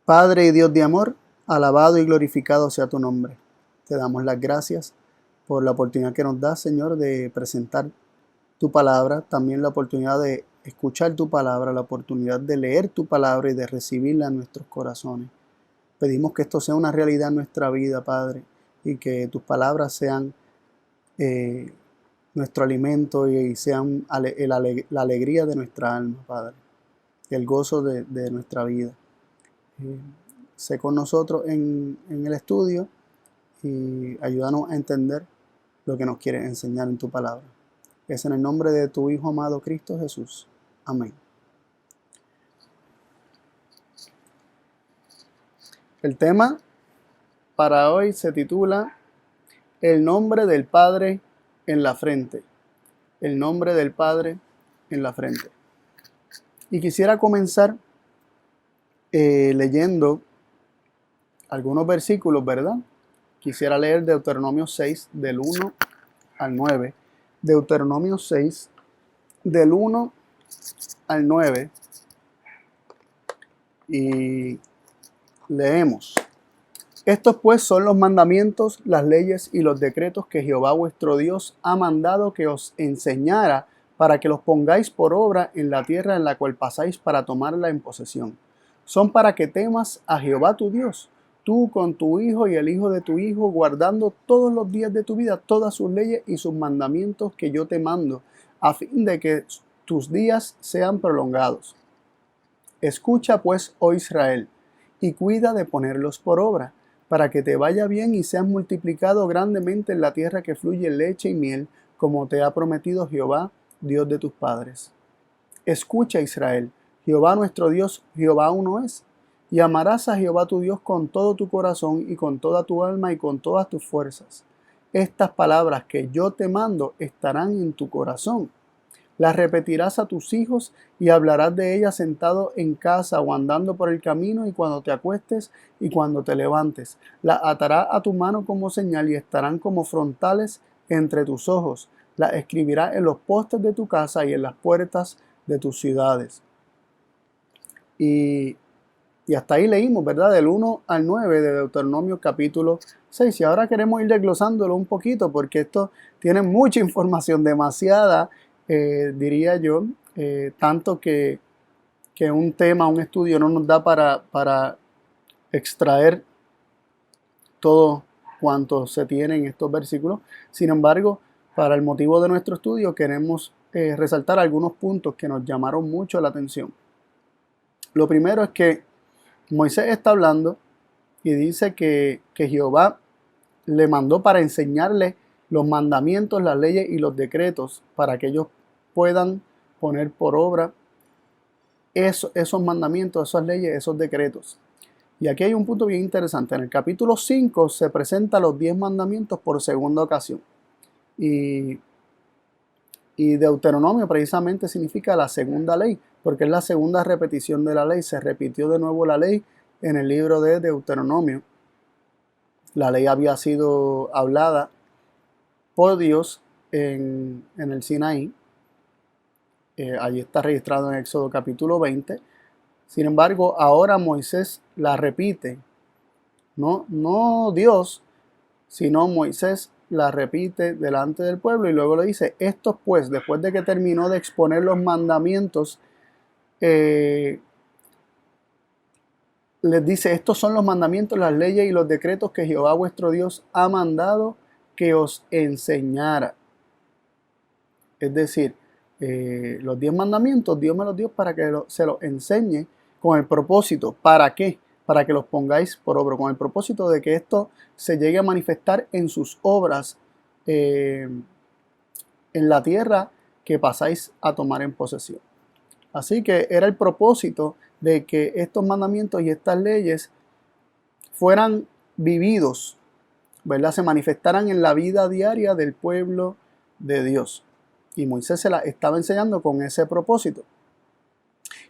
Padre y Dios de amor, alabado y glorificado sea tu nombre. Te damos las gracias por la oportunidad que nos das, Señor, de presentar tu palabra, también la oportunidad de escuchar tu palabra, la oportunidad de leer tu palabra y de recibirla en nuestros corazones. Pedimos que esto sea una realidad en nuestra vida, Padre, y que tus palabras sean nuestro alimento y sean la alegría de nuestra alma, Padre, el gozo de nuestra vida. Sé con nosotros en el estudio y ayúdanos a entender lo que nos quieres enseñar en tu palabra. Es en el nombre de tu Hijo amado Cristo Jesús. Amén. El tema para hoy se titula El nombre del Padre en la frente. El nombre del Padre en la frente. Y quisiera comenzar leyendo algunos versículos, ¿verdad? Quisiera leer Deuteronomio 6, del 1 al 9. Deuteronomio 6, del 1 al 9. Y leemos. Estos pues son los mandamientos, las leyes y los decretos que Jehová vuestro Dios ha mandado que os enseñara para que los pongáis por obra en la tierra en la cual pasáis para tomarla en posesión. Son para que temas a Jehová tu Dios, tú con tu hijo y el hijo de tu hijo, guardando todos los días de tu vida todas sus leyes y sus mandamientos que yo te mando, a fin de que tus días sean prolongados. Escucha pues, oh Israel, y cuida de ponerlos por obra, para que te vaya bien y seas multiplicado grandemente en la tierra que fluye leche y miel, como te ha prometido Jehová, Dios de tus padres. Escucha, Israel, Jehová nuestro Dios, Jehová uno es, y amarás a Jehová tu Dios con todo tu corazón y con toda tu alma y con todas tus fuerzas. Estas palabras que yo te mando estarán en tu corazón. Las repetirás a tus hijos y hablarás de ellas sentado en casa o andando por el camino y cuando te acuestes y cuando te levantes. Las atarás a tu mano como señal y estarán como frontales entre tus ojos. Las escribirás en los postes de tu casa y en las puertas de tus ciudades. Y hasta ahí leímos, ¿verdad? Del 1 al 9 de Deuteronomio capítulo 6. Y ahora queremos ir desglosándolo un poquito porque esto tiene mucha información, demasiada. Diría yo, tanto que un tema, un estudio no nos da para extraer todo cuanto se tiene en estos versículos. Sin embargo, para el motivo de nuestro estudio queremos resaltar algunos puntos que nos llamaron mucho la atención. Lo primero es que Moisés está hablando y dice que Jehová le mandó para enseñarle los mandamientos, las leyes y los decretos para que ellos puedan poner por obra esos mandamientos, esas leyes, esos decretos. Y aquí hay un punto bien interesante. En el capítulo 5 se presentan los 10 mandamientos por segunda ocasión. Y Deuteronomio precisamente significa la segunda ley, porque es la segunda repetición de la ley. Se repitió de nuevo la ley en el libro de Deuteronomio. La ley había sido hablada por Dios en el Sinaí. Allí está registrado en Éxodo capítulo 20. Sin embargo, ahora Moisés la repite. No Dios, sino Moisés la repite delante del pueblo y luego le dice, estos pues, después de que terminó de exponer los mandamientos, les dice, estos son los mandamientos, las leyes y los decretos que Jehová vuestro Dios ha mandado que os enseñara. Es decir, los 10 mandamientos Dios me los dio para que se los enseñe con el propósito. ¿Para qué? Para que los pongáis por obra, con el propósito de que esto se llegue a manifestar en sus obras en la tierra que pasáis a tomar en posesión. Así que era el propósito de que estos mandamientos y estas leyes fueran vividos, ¿verdad? Se manifestaran en la vida diaria del pueblo de Dios. Y Moisés se la estaba enseñando con ese propósito.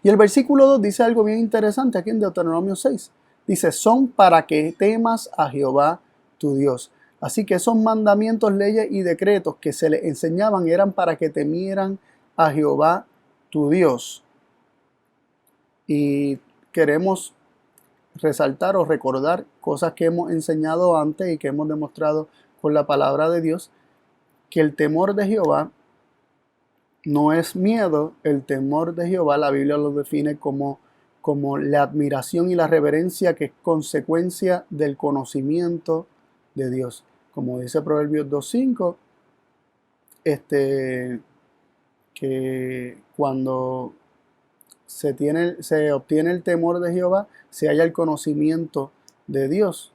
Y el versículo 2 dice algo bien interesante aquí en Deuteronomio 6. Dice, son para que temas a Jehová tu Dios. Así que esos mandamientos, leyes y decretos que se les enseñaban eran para que temieran a Jehová tu Dios. Y queremos resaltar o recordar cosas que hemos enseñado antes y que hemos demostrado con la palabra de Dios, que el temor de Jehová no es miedo. El temor de Jehová, la Biblia lo define como la admiración y la reverencia que es consecuencia del conocimiento de Dios. Como dice Proverbios 2:5, que cuando se obtiene el temor de Jehová, se halla el conocimiento de Dios.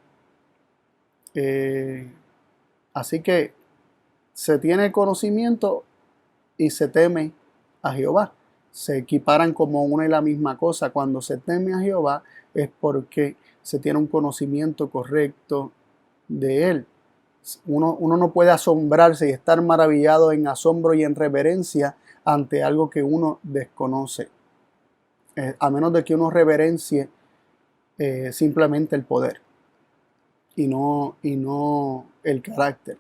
Así que se tiene el conocimiento y se teme a Jehová. Se equiparan como una y la misma cosa. Cuando se teme a Jehová es porque se tiene un conocimiento correcto de Él. Uno no puede asombrarse y estar maravillado en asombro y en reverencia ante algo que uno desconoce, a menos de que uno reverencie simplemente el poder y no el carácter,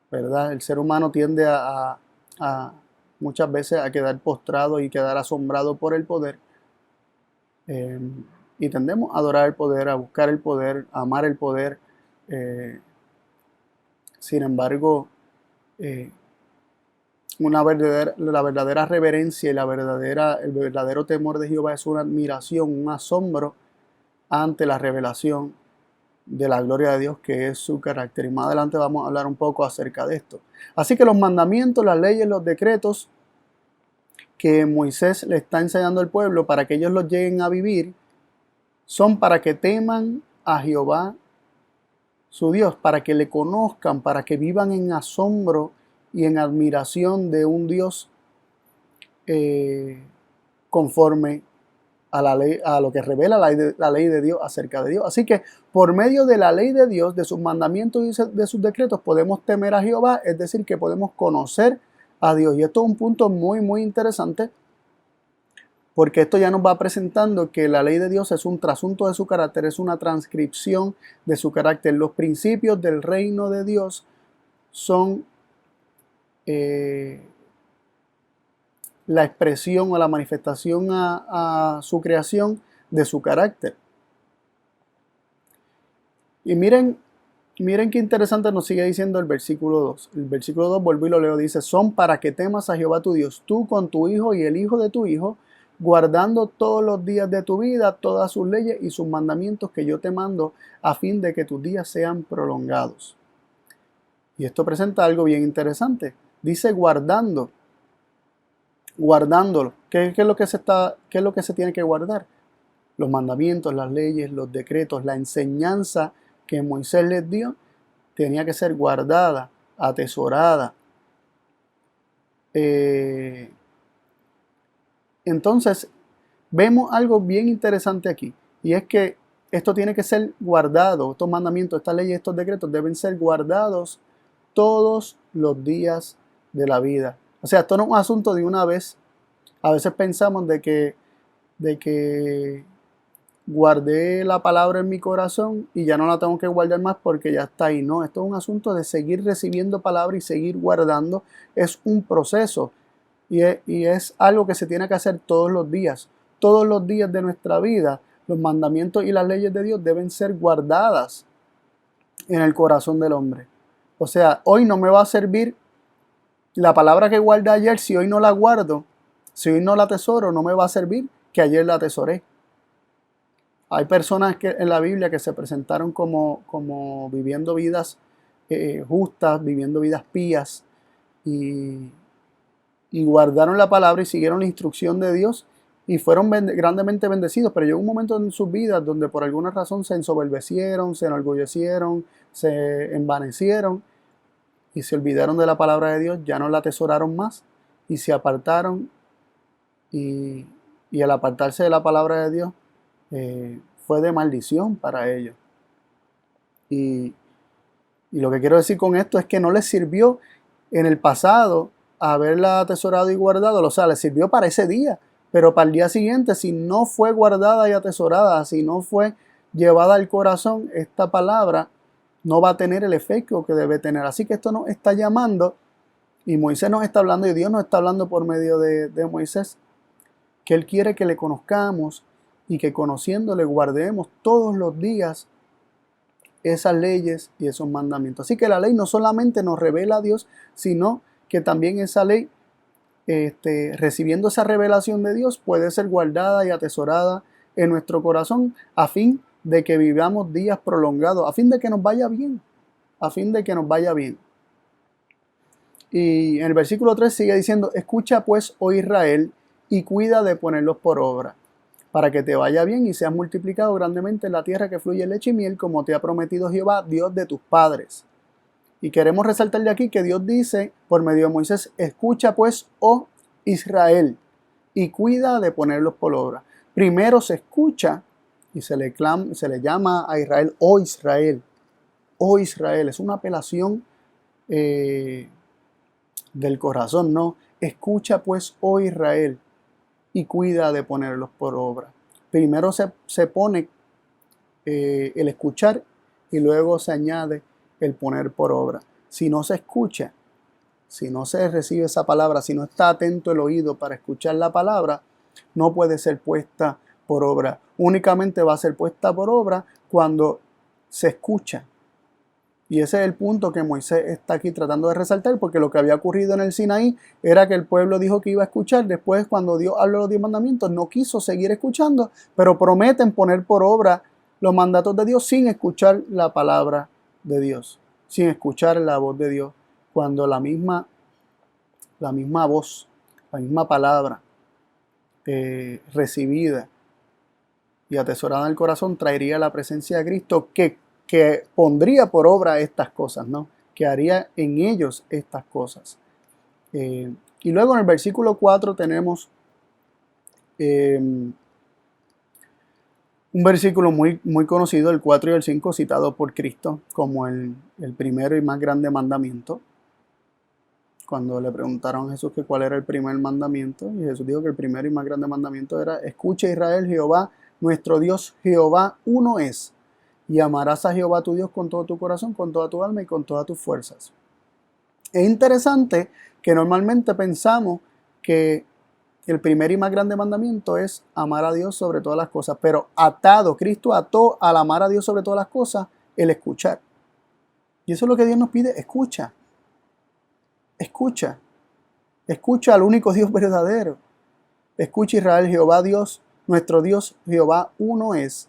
¿verdad? El ser humano tiende a muchas veces a quedar postrado y quedar asombrado por el poder, y tendemos a adorar el poder, a buscar el poder, a amar el poder. Sin embargo, la verdadera reverencia y el verdadero temor de Jehová es una admiración, un asombro ante la revelación de la gloria de Dios, que es su carácter. Y más adelante vamos a hablar un poco acerca de esto. Así que los mandamientos, las leyes, los decretos que Moisés le está enseñando al pueblo para que ellos los lleguen a vivir, son para que teman a Jehová su Dios, para que le conozcan, para que vivan en asombro y en admiración de un Dios conforme a la ley, a lo que revela la ley de Dios acerca de Dios. Así que por medio de la ley de Dios, de sus mandamientos y de sus decretos, podemos temer a Jehová, es decir, que podemos conocer a Dios. Y esto es un punto muy, muy interesante, porque esto ya nos va presentando que la ley de Dios es un trasunto de su carácter, es una transcripción de su carácter. Los principios del reino de Dios son la expresión o la manifestación a su creación de su carácter. Y miren qué interesante nos sigue diciendo el versículo 2. El versículo 2, vuelvo y lo leo, dice: son para que temas a Jehová tu Dios, tú con tu hijo y el hijo de tu hijo, guardando todos los días de tu vida, todas sus leyes y sus mandamientos que yo te mando, a fin de que tus días sean prolongados. Y esto presenta algo bien interesante. Dice guardándolo. ¿Qué es lo que se tiene que guardar? Los mandamientos, las leyes, los decretos, la enseñanza que Moisés les dio, tenía que ser guardada, atesorada. Entonces, vemos algo bien interesante aquí, y es que esto tiene que ser guardado. Estos mandamientos, estas leyes, estos decretos deben ser guardados todos los días de la vida. O sea, esto no es un asunto de una vez. A veces pensamos de que guardé la palabra en mi corazón y ya no la tengo que guardar más porque ya está ahí. No, esto es un asunto de seguir recibiendo palabra y seguir guardando. Es un proceso. Y es algo que se tiene que hacer todos los días. Todos los días de nuestra vida, los mandamientos y las leyes de Dios deben ser guardadas en el corazón del hombre. O sea, hoy no me va a servir la palabra que guardé ayer. Si hoy no la guardo, si hoy no la atesoro, no me va a servir que ayer la atesoré. Hay personas en la Biblia que se presentaron como viviendo vidas justas, viviendo vidas pías, y guardaron la palabra y siguieron la instrucción de Dios y fueron grandemente bendecidos. Pero llegó un momento en sus vidas donde por alguna razón se ensoberbecieron, se enorgullecieron, se envanecieron y se olvidaron de la palabra de Dios, ya no la atesoraron más y se apartaron, y al apartarse de la palabra de Dios fue de maldición para ellos. Y lo que quiero decir con esto es que no les sirvió en el pasado haberla atesorado y guardado. O sea, les sirvió para ese día, pero para el día siguiente, si no fue guardada y atesorada, si no fue llevada al corazón, esta palabra no va a tener el efecto que debe tener. Así que esto nos está llamando, y Moisés nos está hablando, y Dios nos está hablando por medio de Moisés, que Él quiere que le conozcamos y que conociéndole guardemos todos los días esas leyes y esos mandamientos. Así que la ley no solamente nos revela a Dios, sino que también esa ley, recibiendo esa revelación de Dios, puede ser guardada y atesorada en nuestro corazón a fin de que vivamos días prolongados, a fin de que nos vaya bien, a fin de que nos vaya bien. Y en el versículo 3 sigue diciendo: escucha pues, oh Israel, y cuida de ponerlos por obra, para que te vaya bien y seas multiplicado grandemente en la tierra que fluye leche y miel, como te ha prometido Jehová, Dios de tus padres. Y queremos resaltar de aquí que Dios dice por medio de Moisés: escucha pues, oh Israel, y cuida de ponerlos por obra. Primero se escucha y se le llama a Israel, oh Israel. Oh Israel, es una apelación del corazón, ¿no? Escucha pues, oh Israel, y cuida de ponerlos por obra. Primero se pone el escuchar y luego se añade el poner por obra. Si no se escucha, si no se recibe esa palabra, si no está atento el oído para escuchar la palabra, no puede ser puesta por obra. Únicamente va a ser puesta por obra cuando se escucha. Y ese es el punto que Moisés está aquí tratando de resaltar, porque lo que había ocurrido en el Sinaí era que el pueblo dijo que iba a escuchar. Después, cuando Dios habló los 10 mandamientos, no quiso seguir escuchando, pero prometen poner por obra los mandatos de Dios sin escuchar la palabra de Dios, sin escuchar la voz de Dios, cuando la misma voz, la misma palabra recibida y atesorada en el corazón traería la presencia de Cristo que pondría por obra estas cosas, ¿no? Que haría en ellos estas cosas. Y luego en el versículo 4 tenemos un versículo muy, muy conocido, el 4 y el 5, citado por Cristo como el primero y más grande mandamiento. Cuando le preguntaron a Jesús que cuál era el primer mandamiento, y Jesús dijo que el primero y más grande mandamiento era: escucha Israel, Jehová, nuestro Dios, Jehová uno es. Y amarás a Jehová tu Dios con todo tu corazón, con toda tu alma y con todas tus fuerzas. Es interesante que normalmente pensamos que el primer y más grande mandamiento es amar a Dios sobre todas las cosas, pero Cristo ató al amar a Dios sobre todas las cosas el escuchar. Y eso es lo que Dios nos pide: escucha. Escucha. Escucha al único Dios verdadero. Escucha Israel, Jehová Dios, nuestro Dios, Jehová uno es.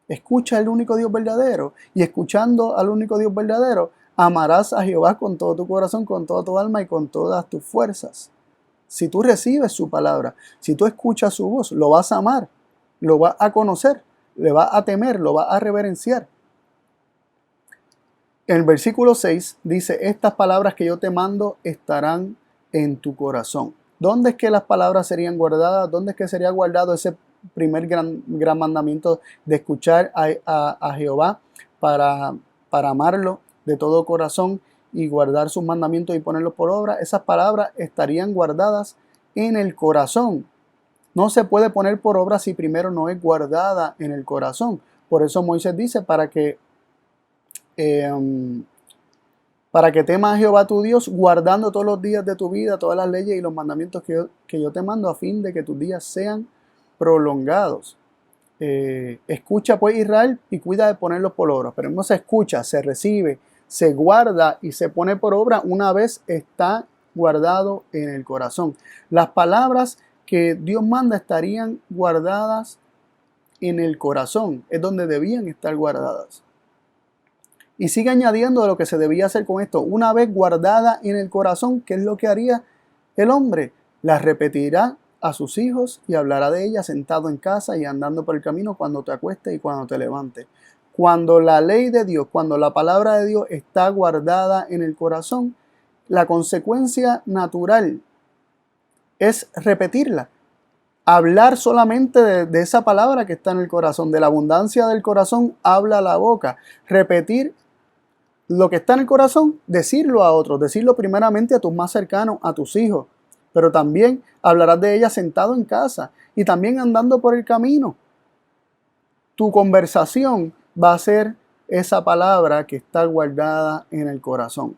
Escucha al único Dios verdadero, y escuchando al único Dios verdadero, amarás a Jehová con todo tu corazón, con toda tu alma y con todas tus fuerzas. Si tú recibes su palabra, si tú escuchas su voz, lo vas a amar, lo vas a conocer, le vas a temer, lo vas a reverenciar. En el versículo 6 dice: estas palabras que yo te mando estarán en tu corazón. ¿Dónde es que las palabras serían guardadas? ¿Dónde es que sería guardado ese primer gran mandamiento de escuchar a Jehová para amarlo de todo corazón y guardar sus mandamientos y ponerlos por obra? Esas palabras estarían guardadas en el corazón. No se puede poner por obra si primero no es guardada en el corazón. Por eso Moisés dice: para que temas a Jehová tu Dios, guardando todos los días de tu vida, todas las leyes y los mandamientos que yo te mando, a fin de que tus días sean prolongados. Escucha pues Israel y cuida de ponerlos por obra. Pero no se escucha, se recibe, se guarda y se pone por obra una vez está guardado en el corazón. Las palabras que Dios manda estarían guardadas en el corazón, es donde debían estar guardadas. Y sigue añadiendo de lo que se debía hacer con esto. Una vez guardada en el corazón, ¿qué es lo que haría el hombre? Las repetirá a sus hijos y hablará de ellas sentado en casa y andando por el camino, cuando te acuestes y cuando te levantes. Cuando la ley de Dios, cuando la palabra de Dios está guardada en el corazón, la consecuencia natural es repetirla. Hablar solamente de esa palabra que está en el corazón. De la abundancia del corazón habla la boca. Repetir lo que está en el corazón, decirlo a otros, decirlo primeramente a tus más cercanos, a tus hijos, pero también hablarás de ella sentado en casa y también andando por el camino. Tu conversación va a ser esa palabra que está guardada en el corazón.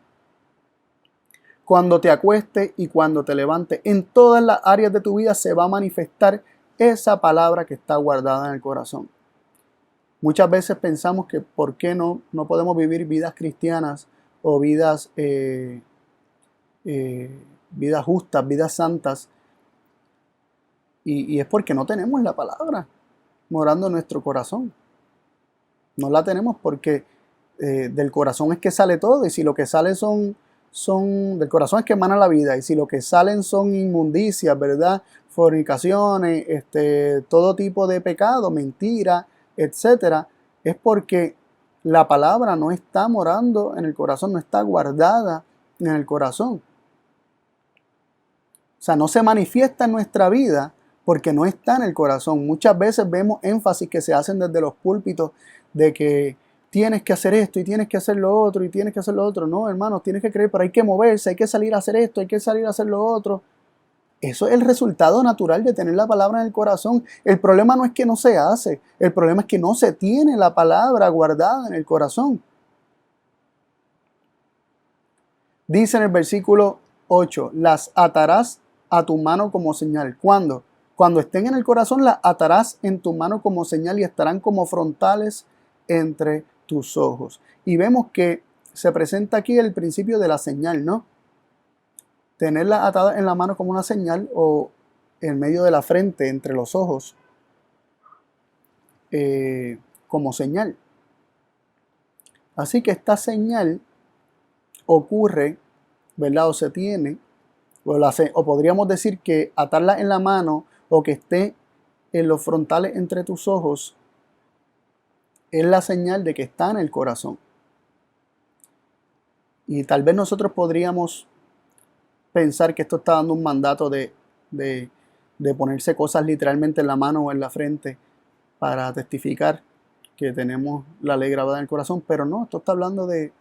Cuando te acuestes y cuando te levantes, en todas las áreas de tu vida se va a manifestar esa palabra que está guardada en el corazón. Muchas veces pensamos que ¿por qué no podemos vivir vidas cristianas o vidas justas, vidas santas? Y es porque no tenemos la palabra morando en nuestro corazón. No la tenemos porque del corazón es que sale todo, y si lo que sale del corazón es que emana la vida, y si lo que salen son inmundicias, ¿verdad? Fornicaciones, todo tipo de pecado, mentira, etcétera, es porque la palabra no está morando en el corazón, no está guardada en el corazón. O sea, no se manifiesta en nuestra vida porque no está en el corazón. Muchas veces vemos énfasis que se hacen desde los púlpitos de que tienes que hacer esto y tienes que hacer lo otro y tienes que hacer lo otro. No, hermanos, tienes que creer, pero hay que moverse, hay que salir a hacer esto, hay que salir a hacer lo otro. Eso es el resultado natural de tener la palabra en el corazón. El problema no es que no se hace, el problema es que no se tiene la palabra guardada en el corazón. Dice en el versículo 8, las atarás a tu mano como señal. ¿Cuándo? Cuando estén en el corazón, las atarás en tu mano como señal y estarán como frontales entre tus ojos. Y vemos que se presenta aquí el principio de la señal, ¿no? Tenerla atada en la mano como una señal o en medio de la frente, entre los ojos, como señal. Así que esta señal ocurre, ¿verdad? O se tiene, o podríamos decir que atarla en la mano o que esté en los frontales entre tus ojos es la señal de que está en el corazón. Y tal vez nosotros podríamos pensar que esto está dando un mandato de ponerse cosas literalmente en la mano o en la frente para testificar que tenemos la ley grabada en el corazón, pero no, esto está hablando de,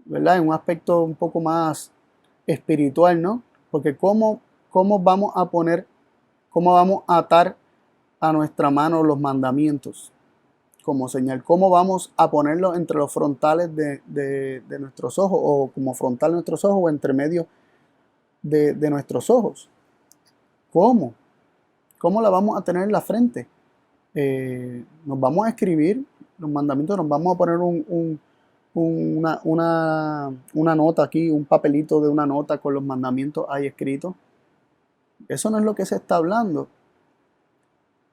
¿verdad?, en un aspecto un poco más espiritual, ¿no? Porque cómo vamos a poner, cómo vamos a atar a nuestra mano los mandamientos como señal, cómo vamos a ponerlo entre los frontales de nuestros ojos, o como frontal de nuestros ojos, o entre medio de nuestros ojos. ¿Cómo la vamos a tener en la frente? Nos vamos a escribir los mandamientos, nos vamos a poner una nota aquí, un papelito de una nota con los mandamientos ahí escritos. Eso no es lo que se está hablando,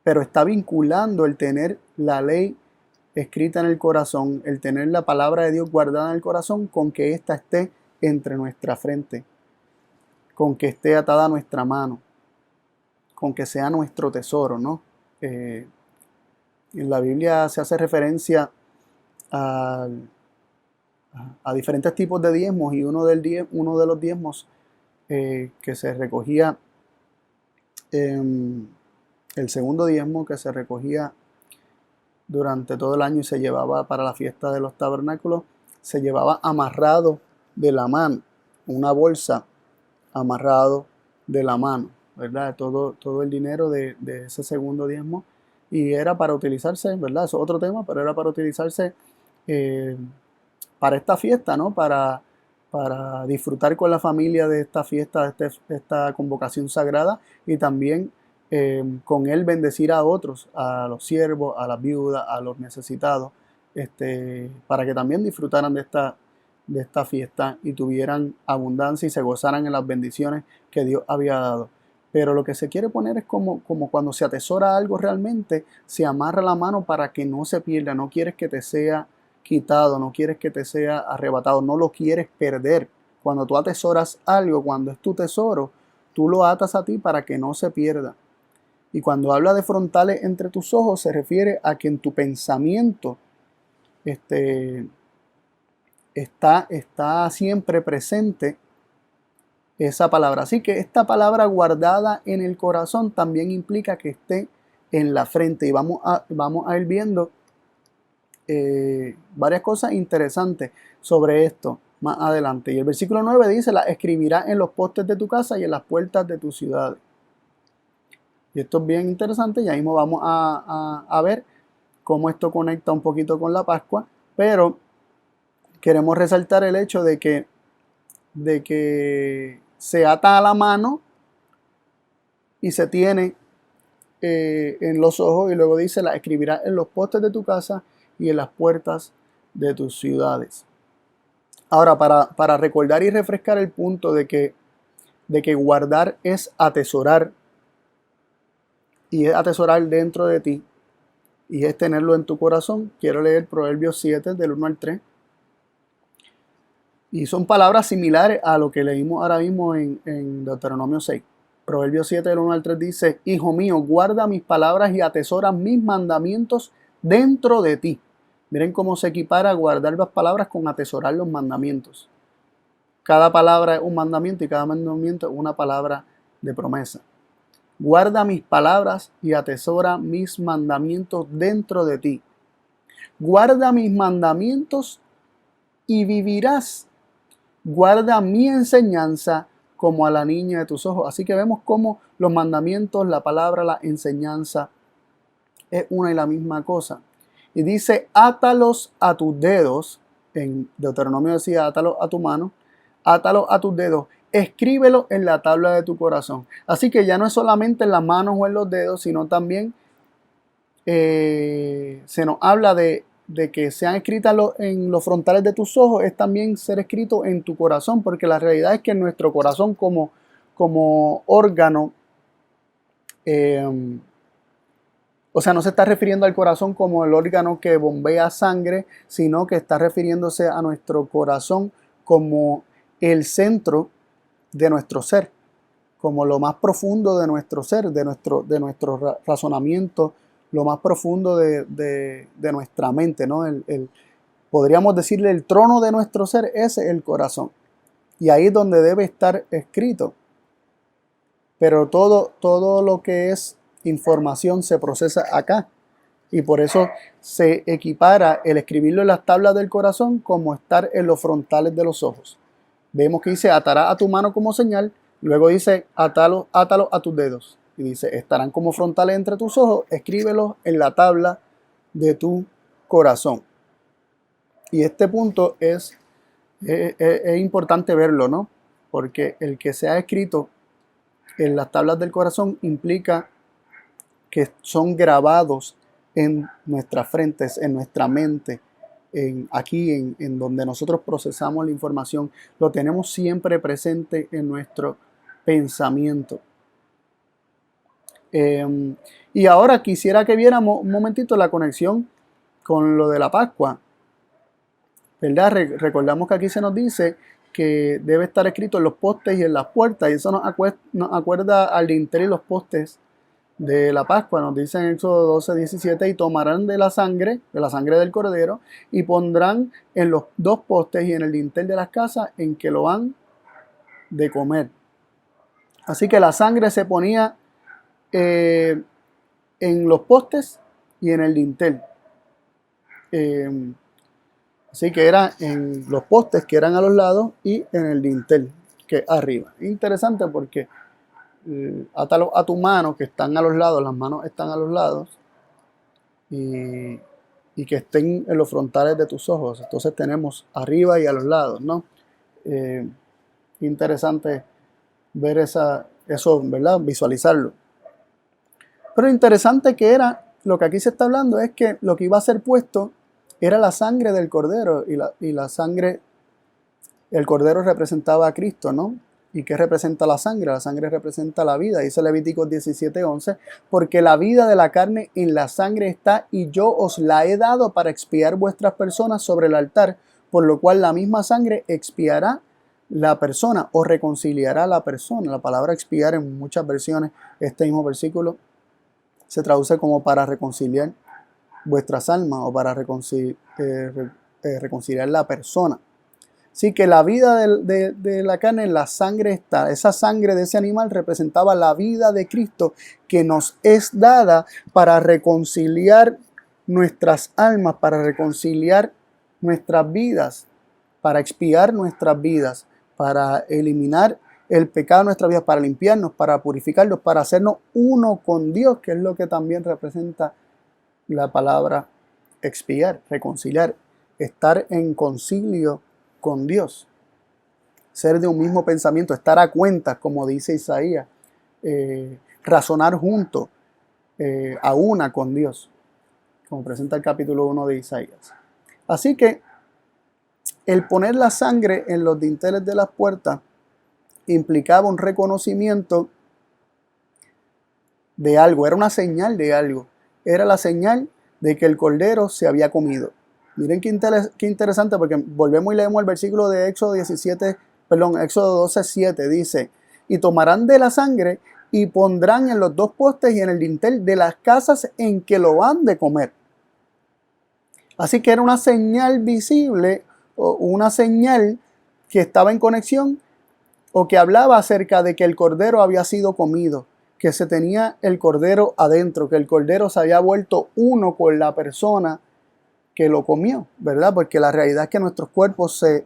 pero está vinculando el tener la ley escrita en el corazón, el tener la palabra de Dios guardada en el corazón, con que ésta esté entre nuestra frente, con que esté atada a nuestra mano, con que sea nuestro tesoro, ¿no? En la Biblia se hace referencia a diferentes tipos de diezmos, y uno de los diezmos que se recogía, el segundo diezmo que se recogía durante todo el año y se llevaba para la fiesta de los tabernáculos, se llevaba amarrado de la mano, una bolsa amarrado de la mano, ¿verdad? Todo el dinero de ese segundo diezmo, y era para utilizarse, ¿verdad? Eso es otro tema, pero era para utilizarse para esta fiesta, ¿no? Para disfrutar con la familia de esta fiesta, de esta convocación sagrada, y también con él bendecir a otros, a los siervos, a las viudas, a los necesitados, para que también disfrutaran de esta fiesta y tuvieran abundancia y se gozaran en las bendiciones que Dios había dado. Pero lo que se quiere poner es como cuando se atesora algo realmente, se amarra la mano para que no se pierda. No quieres que te sea quitado, no quieres que te sea arrebatado, no lo quieres perder. Cuando tú atesoras algo, cuando es tu tesoro, tú lo atas a ti para que no se pierda. Y cuando habla de frontales entre tus ojos, se refiere a que en tu pensamiento está siempre presente esa palabra. Así que esta palabra guardada en el corazón también implica que esté en la frente. Y vamos a ir viendo varias cosas interesantes sobre esto más adelante. Y el versículo 9 dice: la escribirás en los postes de tu casa y en las puertas de tu ciudad. Y esto es bien interesante. Ya mismo vamos a ver cómo esto conecta un poquito con la Pascua, pero queremos resaltar el hecho de que se ata a la mano y se tiene en los ojos, y luego dice, la escribirás en los postes de tu casa y en las puertas de tus ciudades. Ahora, para recordar y refrescar el punto de que guardar es atesorar, y es atesorar dentro de ti, y es tenerlo en tu corazón, quiero leer Proverbios 7, del 1 al 3. Y son palabras similares a lo que leímos ahora mismo en Deuteronomio 6. Proverbios 7, del 1 al 3 dice, Hijo mío, guarda mis palabras y atesora mis mandamientos dentro de ti. Miren cómo se equipara guardar las palabras con atesorar los mandamientos. Cada palabra es un mandamiento y cada mandamiento es una palabra de promesa. Guarda mis palabras y atesora mis mandamientos dentro de ti. Guarda mis mandamientos y vivirás. Guarda mi enseñanza como a la niña de tus ojos. Así que vemos cómo los mandamientos, la palabra, la enseñanza es una y la misma cosa. Y dice, átalos a tus dedos. En Deuteronomio decía, átalos a tu mano. Átalos a tus dedos. Escríbelo en la tabla de tu corazón. Así que ya no es solamente en las manos o en los dedos, sino también se nos habla de que sean escritas en los frontales de tus ojos, es también ser escrito en tu corazón, porque la realidad es que nuestro corazón como órgano, o sea, no se está refiriendo al corazón como el órgano que bombea sangre, sino que está refiriéndose a nuestro corazón como el centro de nuestro ser, como lo más profundo de nuestro ser, de nuestro razonamiento, lo más profundo de nuestra mente, ¿no? Podríamos decirle el trono de nuestro ser, ese es el corazón. Y ahí es donde debe estar escrito. Pero todo lo que es información se procesa acá. Y por eso se equipara el escribirlo en las tablas del corazón como estar en los frontales de los ojos. Vemos que dice, atará a tu mano como señal. Luego dice, átalo a tus dedos. Y dice, estarán como frontales entre tus ojos, escríbelos en la tabla de tu corazón. Y este punto es importante verlo, ¿no? Porque el que sea escrito en las tablas del corazón implica que son grabados en nuestras frentes, en nuestra mente, aquí en donde nosotros procesamos la información. Lo tenemos siempre presente en nuestro pensamiento. Y ahora quisiera que viéramos un momentito la conexión con lo de la Pascua, ¿verdad? Recordamos que aquí se nos dice que debe estar escrito en los postes y en las puertas, y eso nos acuerda al dintel y los postes de la Pascua. Nos dice en Éxodo 12, 17, y tomarán de la sangre del cordero, y pondrán en los dos postes y en el dintel de las casas en que lo han de comer. Así que la sangre se ponía en los postes y en el dintel. Así que era en los postes que eran a los lados y en el dintel que arriba. Interesante porque átalo a tu mano, que están a los lados, las manos están a los lados, y que estén en los frontales de tus ojos. Entonces tenemos arriba y a los lados, ¿no? Interesante ver eso, ¿verdad? Visualizarlo. Pero interesante que era, lo que aquí se está hablando es que lo que iba a ser puesto era la sangre del cordero, y la sangre, el cordero representaba a Cristo, ¿no? ¿Y qué representa la sangre? La sangre representa la vida, dice Levíticos 17:11, porque la vida de la carne en la sangre está, y yo os la he dado para expiar vuestras personas sobre el altar, por lo cual la misma sangre expiará la persona o reconciliará a la persona. La palabra expiar en muchas versiones, este mismo versículo, se traduce como para reconciliar vuestras almas o para reconciliar la persona. Así que la vida de la carne en la sangre está. Esa sangre de ese animal representaba la vida de Cristo, que nos es dada para reconciliar nuestras almas, para reconciliar nuestras vidas, para expiar nuestras vidas, para eliminar el pecado de nuestras vidas, para limpiarnos, para purificarnos, para hacernos uno con Dios, que es lo que también representa la palabra expiar, reconciliar, estar en concilio con Dios, ser de un mismo pensamiento, estar a cuentas, como dice Isaías, razonar juntos, a una con Dios, como presenta el capítulo 1 de Isaías. Así que el poner la sangre en los dinteles de las puertas implicaba un reconocimiento de algo, era una señal de algo, era la señal de que el cordero se había comido. Miren qué interesante, porque volvemos y leemos el versículo de Éxodo 12:7, dice: y tomarán de la sangre y pondrán en los dos postes y en el dintel de las casas en que lo han de comer. Así que era una señal visible, o una señal que estaba en conexión, o que hablaba acerca de que el cordero había sido comido, que se tenía el cordero adentro, que el cordero se había vuelto uno con la persona que lo comió, ¿verdad? Porque la realidad es que nuestros cuerpos el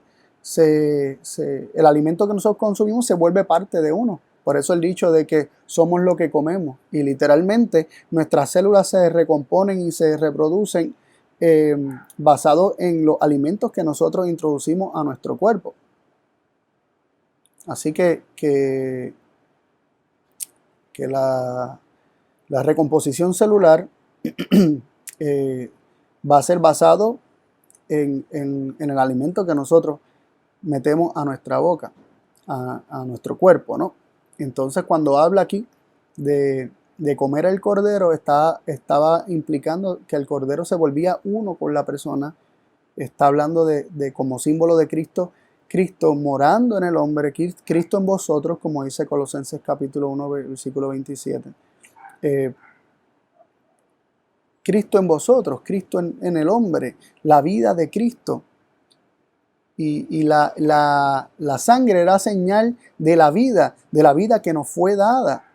alimento que nosotros consumimos se vuelve parte de uno. Por eso el dicho de que somos lo que comemos. Y literalmente nuestras células se recomponen y se reproducen basado en los alimentos que nosotros introducimos a nuestro cuerpo. Así que la recomposición celular va a ser basado en el alimento que nosotros metemos a nuestra boca, a nuestro cuerpo, ¿no? Entonces, cuando habla aquí de comer el cordero, estaba implicando que el cordero se volvía uno con la persona. Está hablando de como símbolo de Cristo, Cristo morando en el hombre, Cristo en vosotros, como dice Colosenses capítulo 1, versículo 27. Cristo en vosotros, Cristo en el hombre, la vida de Cristo. Y la sangre era señal de la vida que nos fue dada,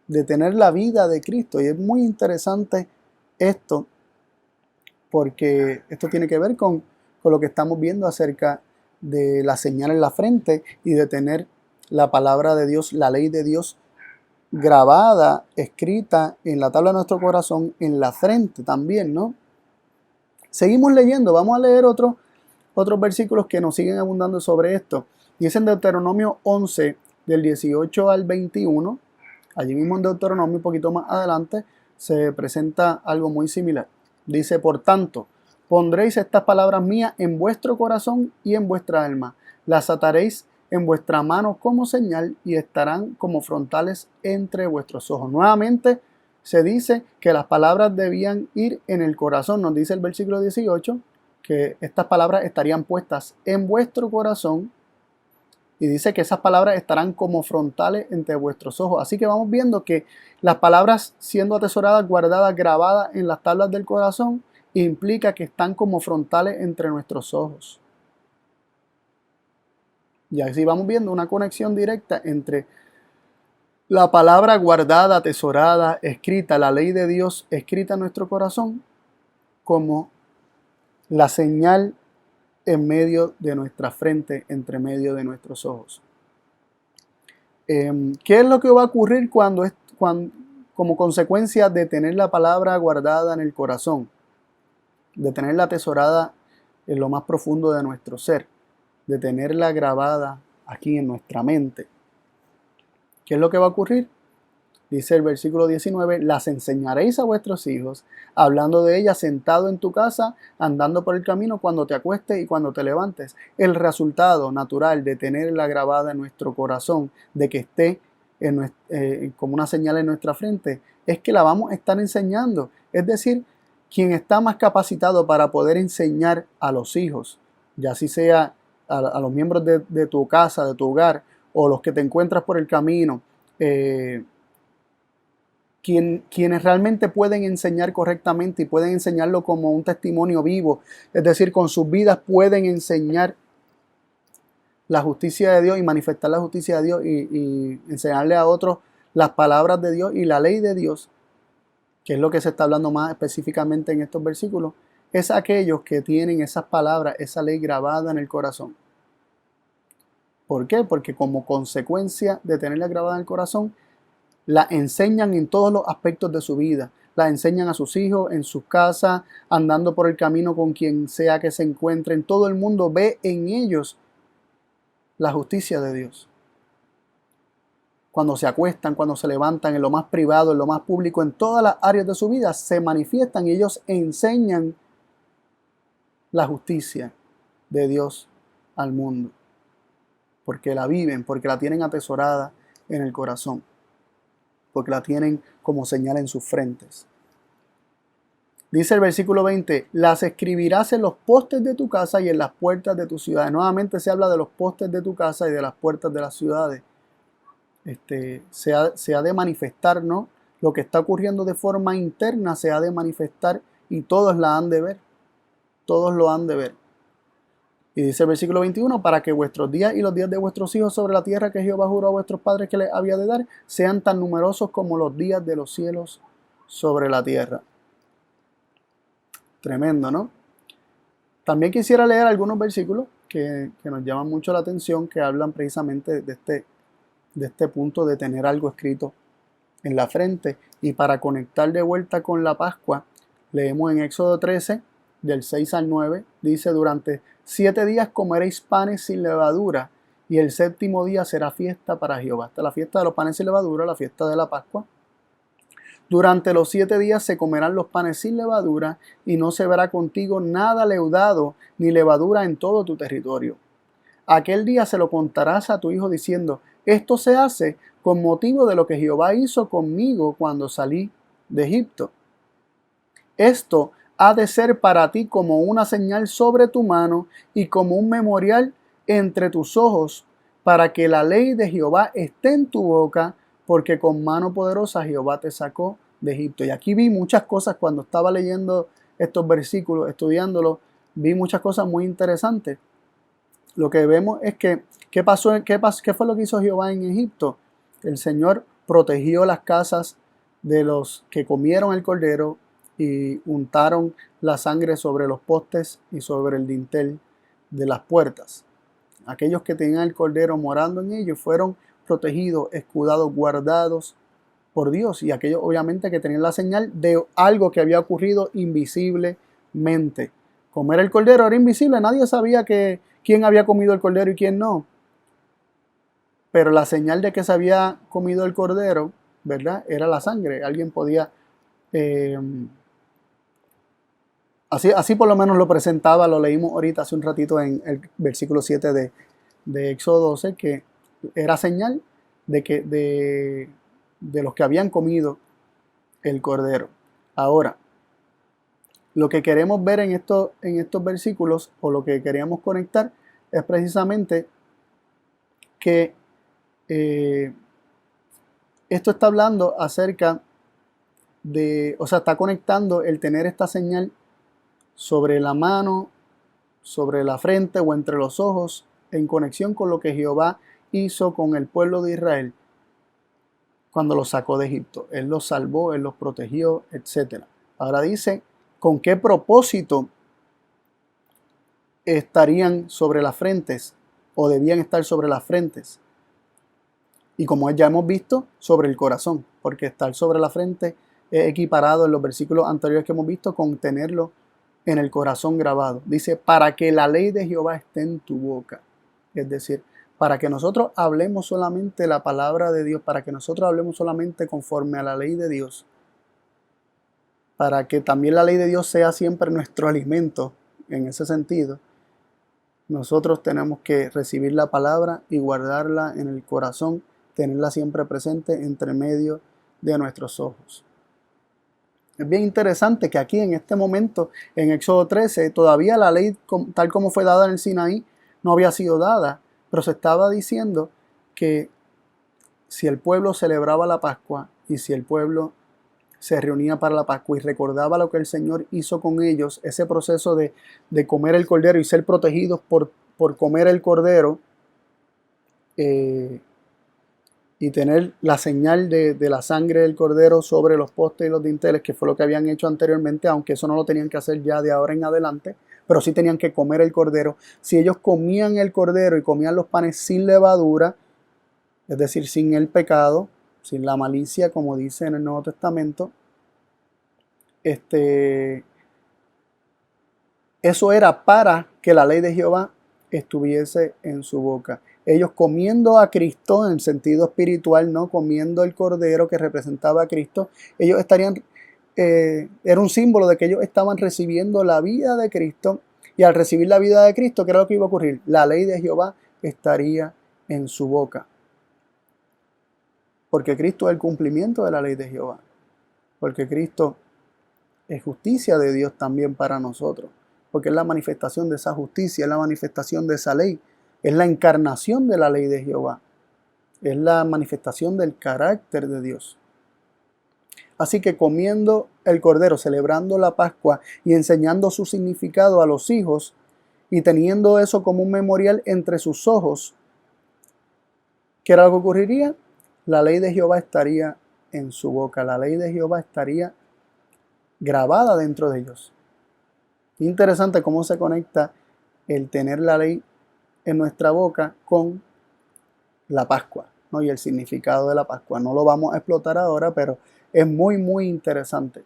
de tener la vida de Cristo. Y es muy interesante esto, porque esto tiene que ver con lo que estamos viendo acerca de la señal en la frente y de tener la palabra de Dios, la ley de Dios grabada, escrita en la tabla de nuestro corazón, en la frente también, ¿no? Seguimos leyendo, vamos a leer otros versículos que nos siguen abundando sobre esto. Y es en Deuteronomio 11, del 18 al 21. Allí mismo en Deuteronomio, un poquito más adelante, se presenta algo muy similar. Dice: por tanto, pondréis estas palabras mías en vuestro corazón y en vuestra alma. Las ataréis en vuestra mano como señal y estarán como frontales entre vuestros ojos. Nuevamente se dice que las palabras debían ir en el corazón. Nos dice el versículo 18 que estas palabras estarían puestas en vuestro corazón, y dice que esas palabras estarán como frontales entre vuestros ojos. Así que vamos viendo que las palabras siendo atesoradas, guardadas, grabadas en las tablas del corazón, implica que están como frontales entre nuestros ojos. Y así vamos viendo una conexión directa entre la palabra guardada, atesorada, escrita, la ley de Dios escrita en nuestro corazón, como la señal en medio de nuestra frente, entre medio de nuestros ojos. ¿Qué es lo que va a ocurrir como consecuencia de tener la palabra guardada en el corazón? De tenerla atesorada en lo más profundo de nuestro ser, de tenerla grabada aquí en nuestra mente. ¿Qué es lo que va a ocurrir? Dice el versículo 19: las enseñaréis a vuestros hijos, hablando de ellas sentado en tu casa, andando por el camino, cuando te acuestes y cuando te levantes. El resultado natural de tenerla grabada en nuestro corazón, de que esté como una señal en nuestra frente, es que la vamos a estar enseñando. Es decir, quien está más capacitado para poder enseñar a los hijos, ya así sea a los miembros de tu casa, de tu hogar, o los que te encuentras por el camino, quienes realmente pueden enseñar correctamente y pueden enseñarlo como un testimonio vivo, es decir, con sus vidas pueden enseñar la justicia de Dios y manifestar la justicia de Dios y enseñarle a otros las palabras de Dios y la ley de Dios, que es lo que se está hablando más específicamente en estos versículos, es aquellos que tienen esas palabras, esa ley grabada en el corazón. ¿Por qué? Porque como consecuencia de tenerla grabada en el corazón, la enseñan en todos los aspectos de su vida. La enseñan a sus hijos, en sus casas, andando por el camino con quien sea que se encuentren. Todo el mundo ve en ellos la justicia de Dios. cuando se acuestan, cuando se levantan, en lo más privado, en lo más público, en todas las áreas de su vida, se manifiestan y ellos enseñan la justicia de Dios al mundo. Porque la viven, porque la tienen atesorada en el corazón, porque la tienen como señal en sus frentes. Dice el versículo 20, las escribirás en los postes de tu casa y en las puertas de tus ciudades. Nuevamente se habla de los postes de tu casa y de las puertas de las ciudades. Se ha de manifestar, ¿no? Lo que está ocurriendo de forma interna se ha de manifestar y todos la han de ver. Todos lo han de ver. Y dice el versículo 21, para que vuestros días y los días de vuestros hijos sobre la tierra que Jehová juró a vuestros padres que les había de dar, sean tan numerosos como los días de los cielos sobre la tierra. Tremendo, ¿no? También quisiera leer algunos versículos que nos llaman mucho la atención, que hablan precisamente de este punto de tener algo escrito en la frente. Y para conectar de vuelta con la Pascua, leemos en Éxodo 13, del 6 al 9, dice, durante 7 días comeréis panes sin levadura, y el séptimo día será fiesta para Jehová. Esta es la fiesta de los panes sin levadura, la fiesta de la Pascua. Durante los 7 días se comerán los panes sin levadura, y no se verá contigo nada leudado, ni levadura en todo tu territorio. Aquel día se lo contarás a tu hijo diciendo, esto se hace con motivo de lo que Jehová hizo conmigo cuando salí de Egipto. Esto ha de ser para ti como una señal sobre tu mano y como un memorial entre tus ojos, para que la ley de Jehová esté en tu boca, porque con mano poderosa Jehová te sacó de Egipto. Y aquí vi muchas cosas cuando estaba leyendo estos versículos, estudiándolos, vi muchas cosas muy interesantes. Lo que vemos es que, ¿qué fue lo que hizo Jehová en Egipto? El Señor protegió las casas de los que comieron el cordero y untaron la sangre sobre los postes y sobre el dintel de las puertas. Aquellos que tenían el cordero morando en ellos fueron protegidos, escudados, guardados por Dios. Y aquellos obviamente que tenían la señal de algo que había ocurrido invisiblemente. Comer el cordero era invisible, nadie sabía quién había comido el cordero y quién no. Pero la señal de que se había comido el cordero, ¿verdad? Era la sangre. Alguien podía... Así por lo menos lo presentaba, lo leímos ahorita hace un ratito en el versículo 7 de Éxodo 12, que era señal de los que habían comido el cordero. Ahora, lo que queremos ver en estos versículos, o lo que queríamos conectar, es precisamente que esto está hablando acerca está conectando el tener esta señal sobre la mano, sobre la frente o entre los ojos, en conexión con lo que Jehová hizo con el pueblo de Israel cuando los sacó de Egipto. Él los salvó, Él los protegió, etc. Ahora dice, ¿con qué propósito estarían sobre las frentes o debían estar sobre las frentes? Y como ya hemos visto, sobre el corazón, porque estar sobre la frente es equiparado en los versículos anteriores que hemos visto con tenerlo en el corazón grabado. Dice, para que la ley de Jehová esté en tu boca. Es decir, para que nosotros hablemos solamente la palabra de Dios, para que nosotros hablemos solamente conforme a la ley de Dios, para que también la ley de Dios sea siempre nuestro alimento, en ese sentido, nosotros tenemos que recibir la palabra y guardarla en el corazón, tenerla siempre presente entre medio de nuestros ojos. Es bien interesante que aquí en este momento, en Éxodo 13, todavía la ley tal como fue dada en el Sinaí no había sido dada, pero se estaba diciendo que si el pueblo celebraba la Pascua y si el pueblo se reunía para la Pascua y recordaba lo que el Señor hizo con ellos, ese proceso de comer el cordero y ser protegidos por comer el cordero, y tener la señal de la sangre del cordero sobre los postes y los dinteles, que fue lo que habían hecho anteriormente, aunque eso no lo tenían que hacer ya de ahora en adelante, pero sí tenían que comer el cordero. Si ellos comían el cordero y comían los panes sin levadura, es decir, sin el pecado, sin la malicia, como dice en el Nuevo Testamento, eso era para que la ley de Jehová estuviese en su boca. Ellos comiendo a Cristo en sentido espiritual, no comiendo el cordero que representaba a Cristo, ellos estarían, era un símbolo de que ellos estaban recibiendo la vida de Cristo, y al recibir la vida de Cristo, ¿qué era lo que iba a ocurrir? La ley de Jehová estaría en su boca, porque Cristo es el cumplimiento de la ley de Jehová, porque Cristo es justicia de Dios también para nosotros, porque es la manifestación de esa justicia, es la manifestación de esa ley, es la encarnación de la ley de Jehová, es la manifestación del carácter de Dios. Así que comiendo el cordero, celebrando la Pascua y enseñando su significado a los hijos y teniendo eso como un memorial entre sus ojos, ¿qué era lo que ocurriría? La ley de Jehová estaría en su boca, la ley de Jehová estaría grabada dentro de ellos. Interesante cómo se conecta el tener la ley en nuestra boca con la Pascua, ¿no? Y el significado de la Pascua. No lo vamos a explotar ahora, pero es muy, muy interesante.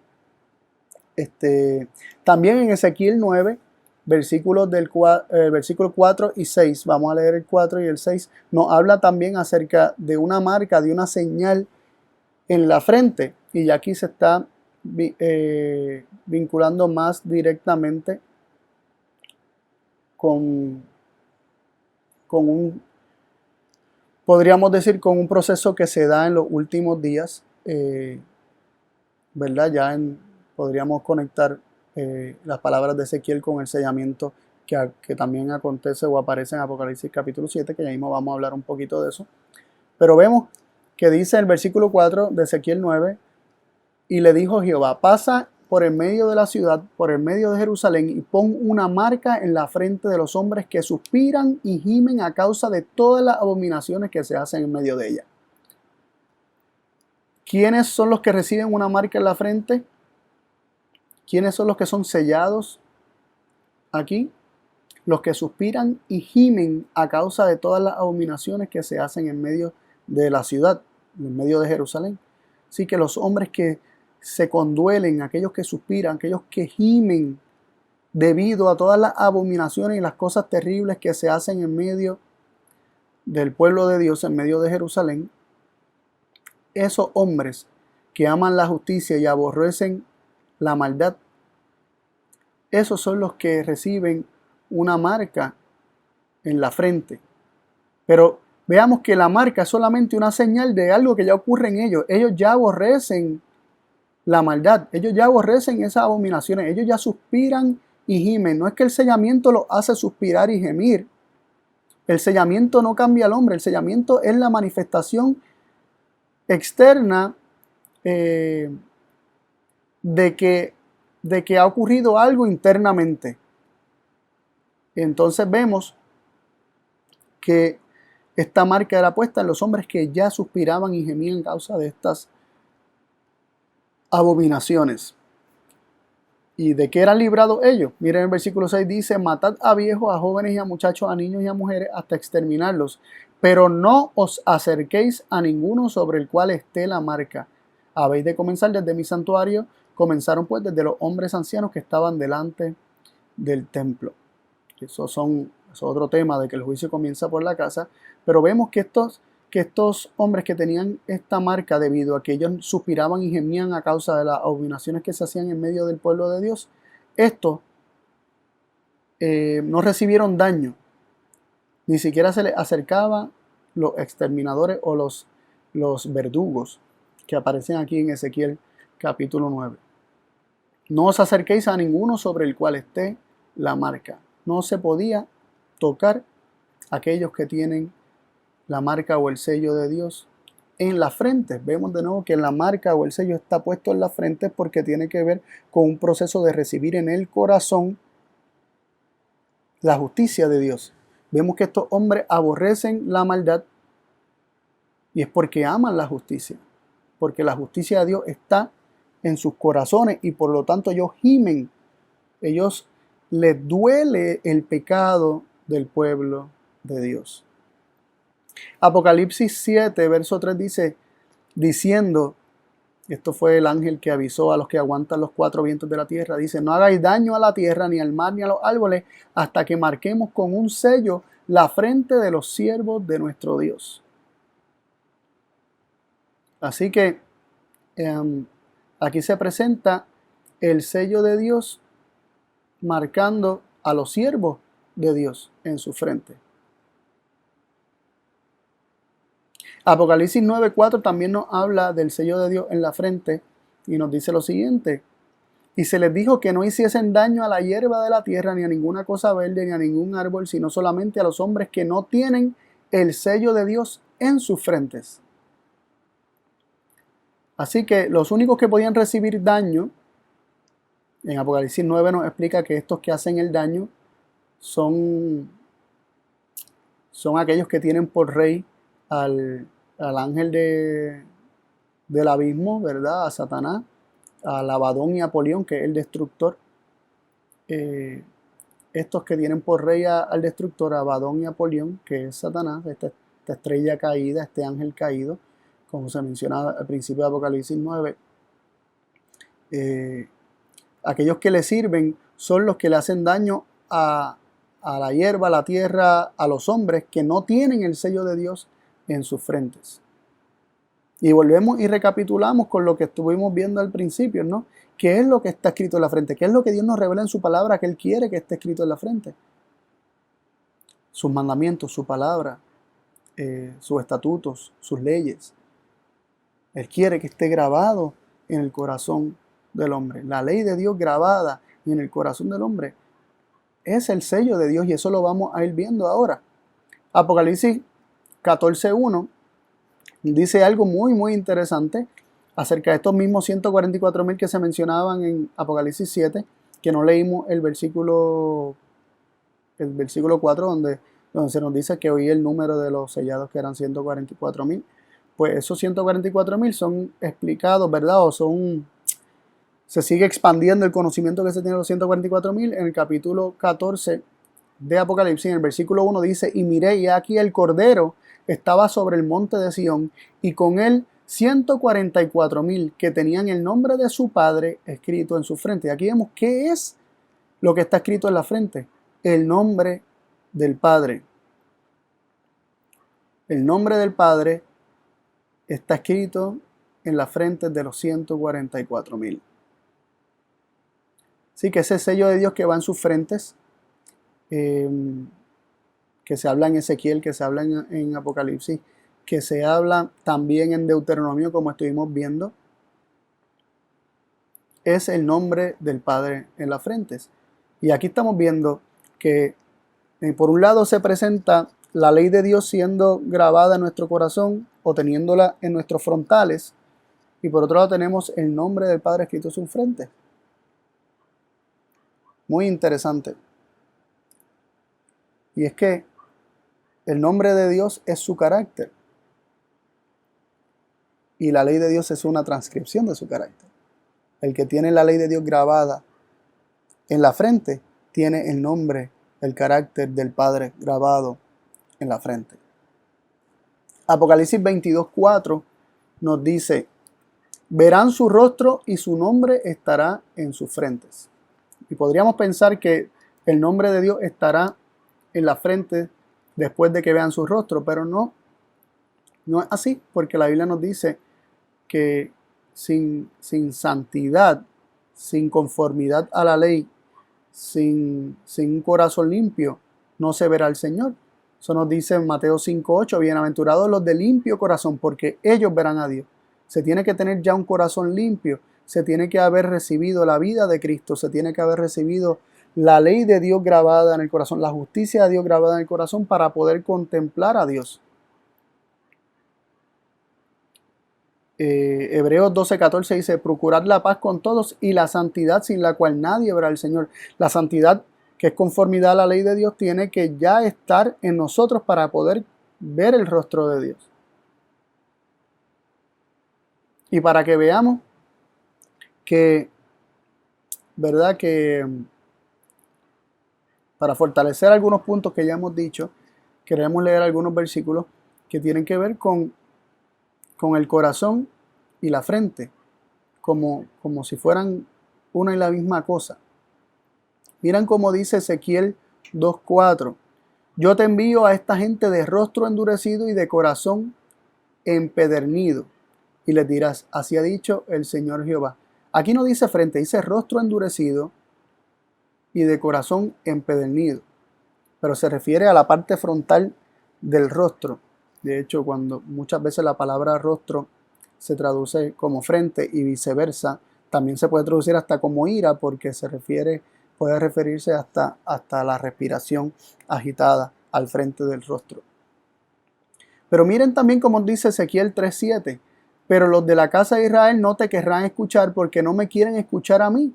También en Ezequiel 9, versículos versículo 4 y 6, vamos a leer el 4 y el 6, nos habla también acerca de una marca, de una señal en la frente. Y aquí se está vinculando más directamente con un, podríamos decir, con un proceso que se da en los últimos días, ¿verdad? Podríamos conectar las palabras de Ezequiel con el sellamiento que también acontece o aparece en Apocalipsis capítulo 7, que ya mismo vamos a hablar un poquito de eso. Pero vemos que dice el versículo 4 de Ezequiel 9, y le dijo Jehová, pasa por el medio de la ciudad, por el medio de Jerusalén, y pon una marca en la frente de los hombres que suspiran y gimen a causa de todas las abominaciones que se hacen en medio de ella. ¿Quiénes son los que reciben una marca en la frente? ¿Quiénes son los que son sellados aquí? Los que suspiran y gimen a causa de todas las abominaciones que se hacen en medio de la ciudad, en medio de Jerusalén. Así que los hombres que se conduelen, aquellos que suspiran, aquellos que gimen debido a todas las abominaciones y las cosas terribles que se hacen en medio del pueblo de Dios, en medio de Jerusalén, esos hombres que aman la justicia y aborrecen la maldad, esos son los que reciben una marca en la frente. Pero veamos que la marca es solamente una señal de algo que ya ocurre en ellos. Ellos ya aborrecen la maldad, ellos ya aborrecen esas abominaciones, ellos ya suspiran y gimen. No es que el sellamiento los hace suspirar y gemir. El sellamiento no cambia al hombre, el sellamiento es la manifestación externa de que ha ocurrido algo internamente. Entonces vemos que esta marca era puesta en los hombres que ya suspiraban y gemían en causa de estas abominaciones. ¿Y de qué eran librados ellos? Miren el versículo 6 dice, matad a viejos, a jóvenes y a muchachos, a niños y a mujeres, hasta exterminarlos. Pero no os acerquéis a ninguno sobre el cual esté la marca. Habéis de comenzar desde mi santuario. Comenzaron pues desde los hombres ancianos que estaban delante del templo. Eso es otro tema de que el juicio comienza por la casa. Pero vemos que estos hombres que tenían esta marca debido a que ellos suspiraban y gemían a causa de las abominaciones que se hacían en medio del pueblo de Dios, estos no recibieron daño, ni siquiera se les acercaban los exterminadores o los verdugos que aparecen aquí en Ezequiel capítulo 9. No os acerquéis a ninguno sobre el cual esté la marca. No se podía tocar a aquellos que tienen la marca o el sello de Dios en la frente. Vemos de nuevo que la marca o el sello está puesto en la frente porque tiene que ver con un proceso de recibir en el corazón la justicia de Dios. Vemos que estos hombres aborrecen la maldad y es porque aman la justicia, porque la justicia de Dios está en sus corazones y por lo tanto ellos gimen, ellos les duele el pecado del pueblo de Dios. Apocalipsis 7, verso 3 dice, diciendo, Esto fue el ángel que avisó a los que aguantan los cuatro vientos de la tierra. Dice, no hagáis daño a la tierra, ni al mar, ni a los árboles, hasta que marquemos con un sello la frente de los siervos de nuestro Dios. Así que aquí se presenta el sello de Dios marcando a los siervos de Dios en su frente. Apocalipsis 9:4 también nos habla del sello de Dios en la frente y nos dice lo siguiente: y se les dijo que no hiciesen daño a la hierba de la tierra, ni a ninguna cosa verde, ni a ningún árbol, sino solamente a los hombres que no tienen el sello de Dios en sus frentes. Así que los únicos que podían recibir daño, en Apocalipsis 9 nos explica que estos que hacen el daño son aquellos que tienen por rey al ángel del abismo, ¿verdad? A Satanás, a Abadón y Apolión, que es el destructor. Estos que tienen por rey al destructor, a Abadón y Apolión, que es Satanás, esta estrella caída, este ángel caído, como se mencionaba al principio de Apocalipsis 9. Aquellos que le sirven son los que le hacen daño a la hierba, a la tierra, a los hombres que no tienen el sello de Dios en sus frentes. Y volvemos y recapitulamos con lo que estuvimos viendo al principio, ¿no? ¿Qué es lo que está escrito en la frente? ¿Qué es lo que Dios nos revela en su palabra que Él quiere que esté escrito en la frente? Sus mandamientos, su palabra, sus estatutos, sus leyes. Él quiere que esté grabado en el corazón del hombre. La ley de Dios grabada en el corazón del hombre es el sello de Dios, y eso lo vamos a ir viendo ahora. Apocalipsis 14:1 dice algo muy interesante acerca de estos mismos 144,000 que se mencionaban en Apocalipsis 7, que no leímos el versículo 4 donde se nos dice que oí el número de los sellados, que eran 144,000. Pues esos 144,000 son explicados, ¿verdad? Se sigue expandiendo el conocimiento que se tiene de los 144,000 en el capítulo 14 de Apocalipsis. En el versículo 1 dice, y miré, y aquí el Cordero estaba sobre el monte de Sión, y con él 144,000 que tenían el nombre de su Padre escrito en su frente. Y aquí vemos qué es lo que está escrito en la frente: el nombre del Padre. El nombre del Padre está escrito en la frente de los 144,000. Así que ese sello de Dios que va en sus frentes, que se habla en Ezequiel, que se habla en Apocalipsis, que se habla también en Deuteronomio, como estuvimos viendo, es el nombre del Padre en las frentes. Y aquí estamos viendo que por un lado se presenta la ley de Dios siendo grabada en nuestro corazón o teniéndola en nuestros frontales, y por otro lado tenemos el nombre del Padre escrito en su frente. Muy interesante. Y es que el nombre de Dios es su carácter, y la ley de Dios es una transcripción de su carácter. El que tiene la ley de Dios grabada en la frente tiene el nombre, el carácter del Padre grabado en la frente. Apocalipsis 22:4 nos dice, verán su rostro y su nombre estará en sus frentes. Y podríamos pensar que el nombre de Dios estará en la frente después de que vean su rostro, pero no es así, porque la Biblia nos dice que sin santidad, sin conformidad a la ley, sin un corazón limpio, no se verá al Señor. Eso nos dice en Mateo 5:8, bienaventurados los de limpio corazón, porque ellos verán a Dios. Se tiene que tener ya un corazón limpio, se tiene que haber recibido la vida de Cristo, se tiene que haber recibido la ley de Dios grabada en el corazón, la justicia de Dios grabada en el corazón, para poder contemplar a Dios. Hebreos 12:14 dice, procurad la paz con todos y la santidad, sin la cual nadie verá al Señor. La santidad, que es conformidad a la ley de Dios, tiene que ya estar en nosotros para poder ver el rostro de Dios. Y para que veamos que, ¿verdad? Que para fortalecer algunos puntos que ya hemos dicho, queremos leer algunos versículos que tienen que ver con el corazón y la frente. como si fueran una y la misma cosa. Miren cómo dice Ezequiel 2:4. Yo te envío a esta gente de rostro endurecido y de corazón empedernido. Y les dirás, así ha dicho el Señor Jehová. Aquí no dice frente, dice rostro endurecido y de corazón empedernido. Pero se refiere a la parte frontal del rostro. De hecho, cuando muchas veces la palabra rostro se traduce como frente y viceversa, también se puede traducir hasta como ira, porque puede referirse hasta la respiración agitada al frente del rostro. Pero miren también como dice Ezequiel 3:7. Pero los de la casa de Israel no te querrán escuchar porque no me quieren escuchar a mí.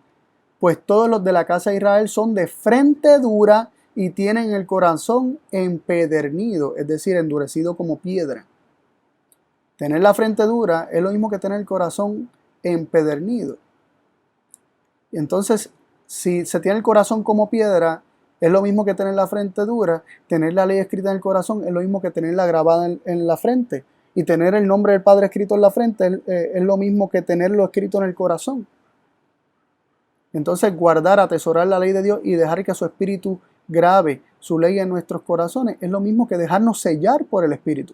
Pues todos los de la casa de Israel son de frente dura y tienen el corazón empedernido, es decir, endurecido como piedra. Tener la frente dura es lo mismo que tener el corazón empedernido. Entonces, si se tiene el corazón como piedra, es lo mismo que tener la frente dura. Tener la ley escrita en el corazón es lo mismo que tenerla grabada en la frente. Y tener el nombre del Padre escrito en la frente es lo mismo que tenerlo escrito en el corazón. Entonces, guardar, atesorar la ley de Dios y dejar que su Espíritu grabe su ley en nuestros corazones es lo mismo que dejarnos sellar por el Espíritu.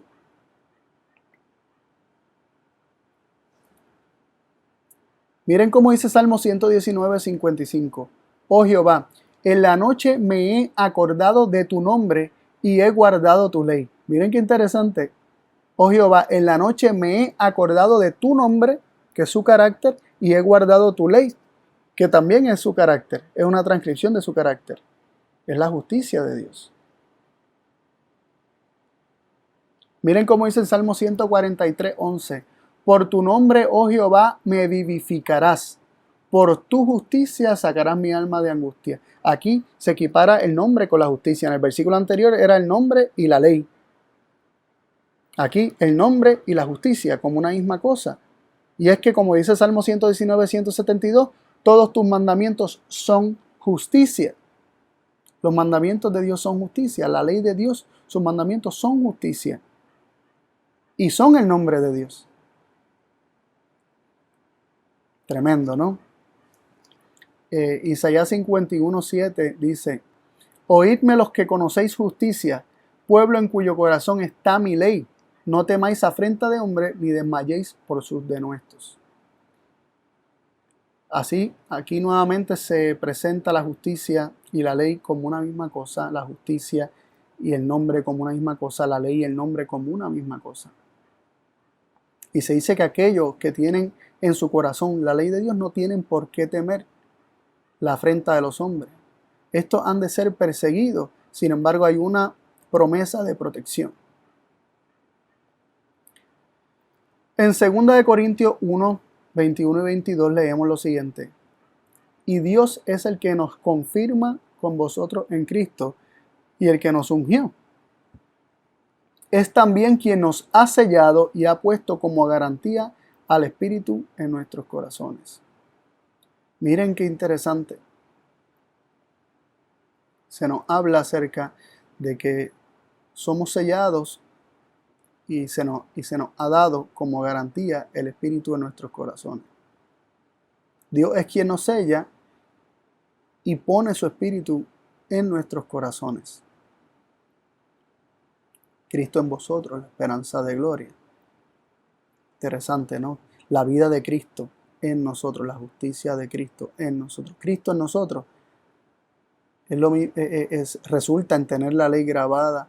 Miren cómo dice Salmo 119:55. Oh Jehová, en la noche me he acordado de tu nombre y he guardado tu ley. Miren qué interesante. Oh Jehová, en la noche me he acordado de tu nombre, que es su carácter, y he guardado tu ley, que también es su carácter. Es una transcripción de su carácter. Es la justicia de Dios. Miren cómo dice el Salmo 143:11. Por tu nombre, oh Jehová, me vivificarás. Por tu justicia sacarás mi alma de angustia. Aquí se equipara el nombre con la justicia. En el versículo anterior era el nombre y la ley. Aquí el nombre y la justicia como una misma cosa. Y es que como dice Salmo 119:172, todos tus mandamientos son justicia. Los mandamientos de Dios son justicia. La ley de Dios, sus mandamientos son justicia. Y son el nombre de Dios. Tremendo, ¿no? Isaías 51:7 dice, oídme los que conocéis justicia, pueblo en cuyo corazón está mi ley. No temáis afrenta de hombre, ni desmayéis por sus denuestos. Así, aquí nuevamente se presenta la justicia y la ley como una misma cosa, la justicia y el nombre como una misma cosa, la ley y el nombre como una misma cosa. Y se dice que aquellos que tienen en su corazón la ley de Dios no tienen por qué temer la afrenta de los hombres. Estos han de ser perseguidos, sin embargo hay una promesa de protección. En 2 Corintios 1:21 y 22 leemos lo siguiente. Y Dios es el que nos confirma con vosotros en Cristo y el que nos ungió. Es también quien nos ha sellado y ha puesto como garantía al Espíritu en nuestros corazones. Miren qué interesante. Se nos habla acerca de que somos sellados y se nos ha dado como garantía el Espíritu en nuestros corazones. Dios es quien nos sella y pone su Espíritu en nuestros corazones. Cristo en vosotros, la esperanza de gloria. Interesante, ¿no? La vida de Cristo en nosotros, la justicia de Cristo en nosotros. Cristo en nosotros resulta en tener la ley grabada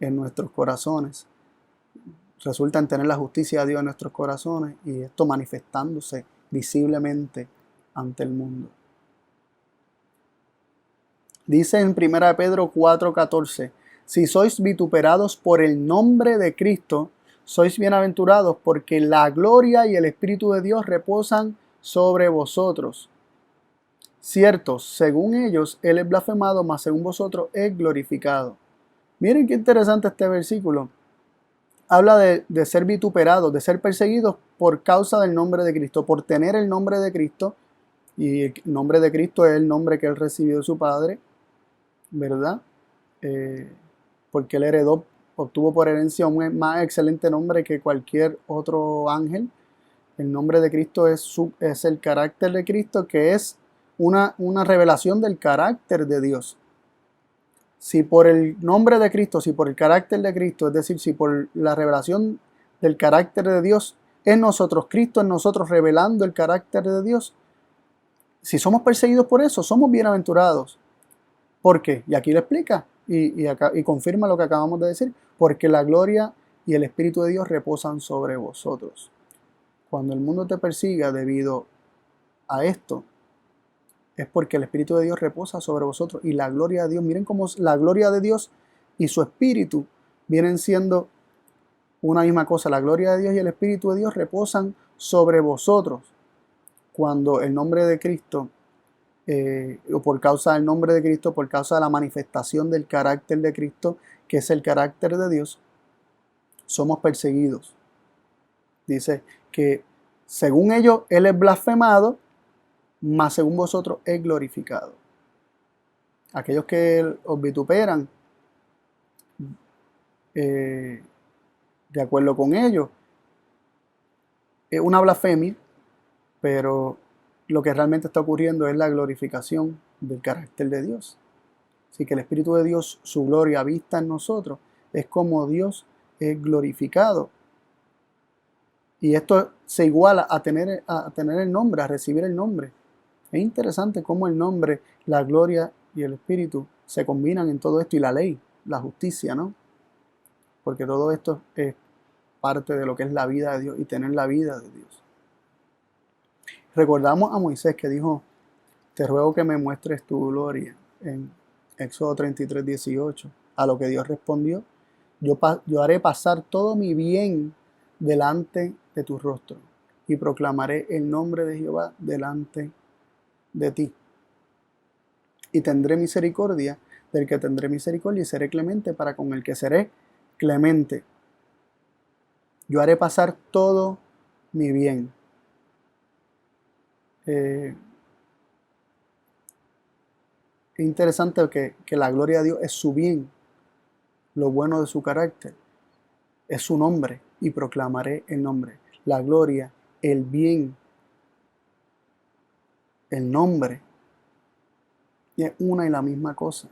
en nuestros corazones. Resulta en tener la justicia de Dios en nuestros corazones y esto manifestándose visiblemente ante el mundo. Dice en 1 Pedro 4:14, si sois vituperados por el nombre de Cristo, sois bienaventurados porque la gloria y el Espíritu de Dios reposan sobre vosotros. Cierto, según ellos, Él es blasfemado, mas según vosotros es glorificado. Miren qué interesante este versículo. Habla de ser vituperados, de ser perseguidos por causa del nombre de Cristo, por tener el nombre de Cristo. Y el nombre de Cristo es el nombre que Él recibió de su Padre, ¿verdad? Porque Él obtuvo por herencia un más excelente nombre que cualquier otro ángel. El nombre de Cristo es el carácter de Cristo, que es una revelación del carácter de Dios. Si por el nombre de Cristo, si por el carácter de Cristo, es decir, si por la revelación del carácter de Dios en nosotros, Cristo en nosotros revelando el carácter de Dios, si somos perseguidos por eso, somos bienaventurados. ¿Por qué? Y aquí lo explica y confirma lo que acabamos de decir. Porque la gloria y el Espíritu de Dios reposan sobre vosotros. Cuando el mundo te persiga debido a esto, es porque el Espíritu de Dios reposa sobre vosotros y la gloria de Dios. Miren cómo la gloria de Dios y su Espíritu vienen siendo una misma cosa. La gloria de Dios y el Espíritu de Dios reposan sobre vosotros. Cuando el nombre de Cristo, o por causa del nombre de Cristo, por causa de la manifestación del carácter de Cristo, que es el carácter de Dios, somos perseguidos. Dice que según ellos, Él es blasfemado, mas según vosotros es glorificado. Aquellos que os vituperan, de acuerdo con ellos, es una blasfemia, pero lo que realmente está ocurriendo es la glorificación del carácter de Dios. Así que el Espíritu de Dios, su gloria vista en nosotros, es como Dios es glorificado. Y esto se iguala a tener el nombre, a recibir el nombre. Es interesante cómo el nombre, la gloria y el Espíritu se combinan en todo esto, y la ley, la justicia, ¿no? Porque todo esto es parte de lo que es la vida de Dios y tener la vida de Dios. Recordamos a Moisés que dijo: te ruego que me muestres tu gloria, en Éxodo 33, 18. A lo que Dios respondió: yo haré pasar todo mi bien delante de tu rostro y proclamaré el nombre de Jehová delante de ti. Y tendré misericordia del que tendré misericordia y seré clemente para con el que seré clemente. Yo haré pasar todo mi bien. Es interesante que la gloria de Dios es su bien, lo bueno de su carácter, es su nombre, y proclamaré el nombre. La gloria, el bien, el nombre, es una y la misma cosa.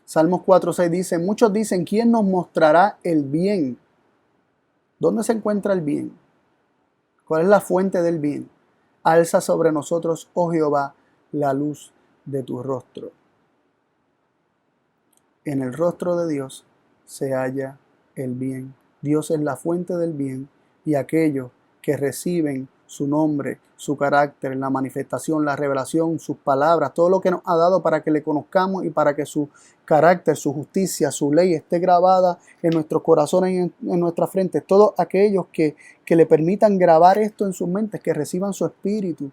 Salmos 4:6 dice: muchos dicen, ¿quién nos mostrará el bien? ¿Dónde se encuentra el bien? ¿Cuál es la fuente del bien? Alza sobre nosotros, oh Jehová, la luz de tu rostro. En el rostro de Dios se halla el bien. Dios es la fuente del bien, y aquellos que reciben su nombre, su carácter, la manifestación, la revelación, sus palabras, todo lo que nos ha dado para que le conozcamos y para que su carácter, su justicia, su ley esté grabada en nuestros corazones y en nuestra frente. Todos aquellos que le permitan grabar esto en sus mentes, que reciban su espíritu,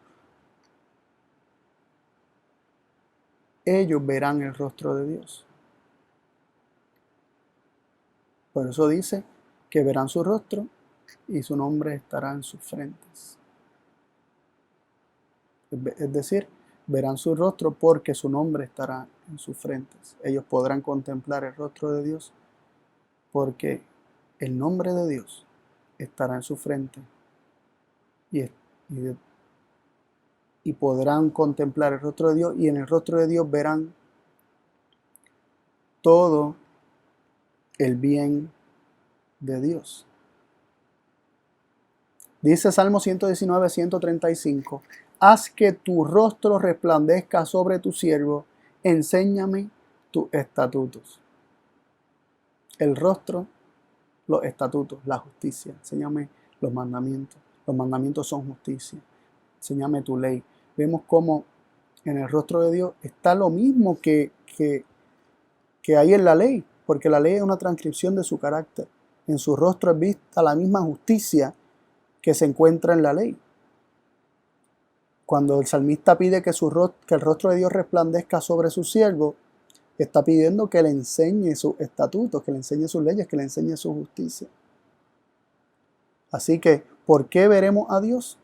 ellos verán el rostro de Dios. Por eso dice que verán su rostro y su nombre estará en sus frentes. Es decir, verán su rostro porque su nombre estará en sus frentes. Ellos podrán contemplar el rostro de Dios porque el nombre de Dios estará en su frente, y podrán contemplar el rostro de Dios, y en el rostro de Dios verán todo el bien de Dios. Dice Salmo 119, 135: haz que tu rostro resplandezca sobre tu siervo, enséñame tus estatutos. El rostro, los estatutos, la justicia. Enséñame los mandamientos. Los mandamientos son justicia. Enséñame tu ley. Vemos cómo en el rostro de Dios está lo mismo que hay en la ley, porque la ley es una transcripción de su carácter. En su rostro es vista la misma justicia que se encuentra en la ley. Cuando el salmista pide que el rostro de Dios resplandezca sobre su siervo, está pidiendo que le enseñe sus estatutos, que le enseñe sus leyes, que le enseñe su justicia. Así que, ¿por qué veremos a Dios?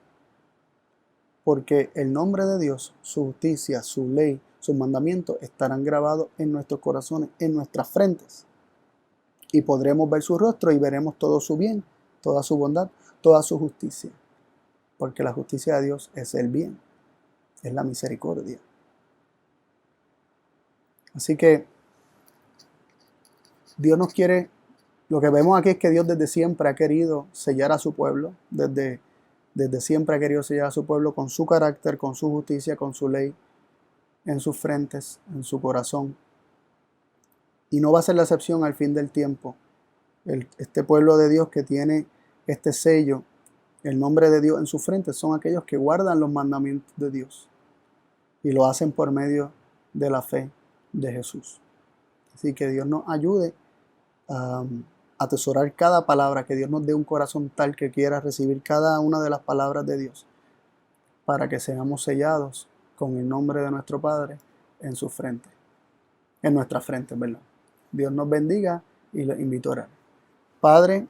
Porque el nombre de Dios, su justicia, su ley, sus mandamientos estarán grabados en nuestros corazones, en nuestras frentes. Y podremos ver su rostro y veremos todo su bien, toda su bondad, toda su justicia, porque la justicia de Dios es el bien, es la misericordia. Así que Dios nos quiere, lo que vemos aquí es que Dios desde siempre ha querido sellar a su pueblo, desde siempre ha querido sellar a su pueblo con su carácter, con su justicia, con su ley, en sus frentes, en su corazón. Y no va a ser la excepción al fin del tiempo. Este pueblo de Dios que tiene este sello, el nombre de Dios en su frente, son aquellos que guardan los mandamientos de Dios y lo hacen por medio de la fe de Jesús. Así que Dios nos ayude a atesorar cada palabra, que Dios nos dé un corazón tal que quiera recibir cada una de las palabras de Dios, para que seamos sellados con el nombre de nuestro Padre en su frente, en nuestra frente, ¿verdad? Dios nos bendiga y los invito a orar. Padre,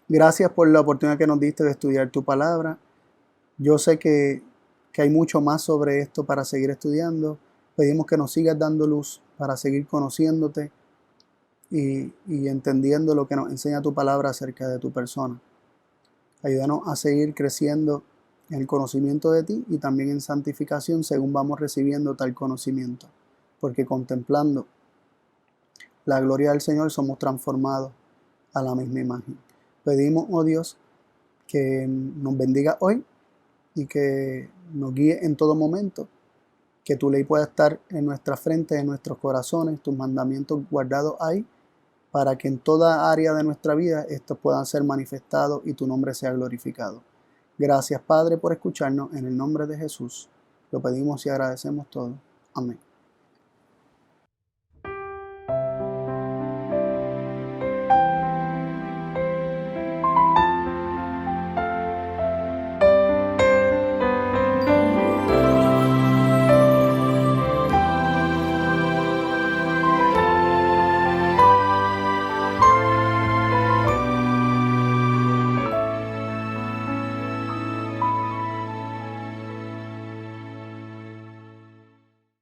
gracias por la oportunidad que nos diste de estudiar tu palabra. Yo sé que hay mucho más sobre esto para seguir estudiando. Pedimos que nos sigas dando luz para seguir conociéndote y entendiendo lo que nos enseña tu palabra acerca de tu persona. Ayúdanos a seguir creciendo en el conocimiento de ti y también en santificación según vamos recibiendo tal conocimiento, porque contemplando la gloria del Señor somos transformados a la misma imagen. Pedimos, oh Dios, que nos bendiga hoy y que nos guíe en todo momento, que tu ley pueda estar en nuestra frente, en nuestros corazones, tus mandamientos guardados ahí, para que en toda área de nuestra vida estos puedan ser manifestados y tu nombre sea glorificado. Gracias, Padre, por escucharnos. En el nombre de Jesús lo pedimos y agradecemos todo. Amén.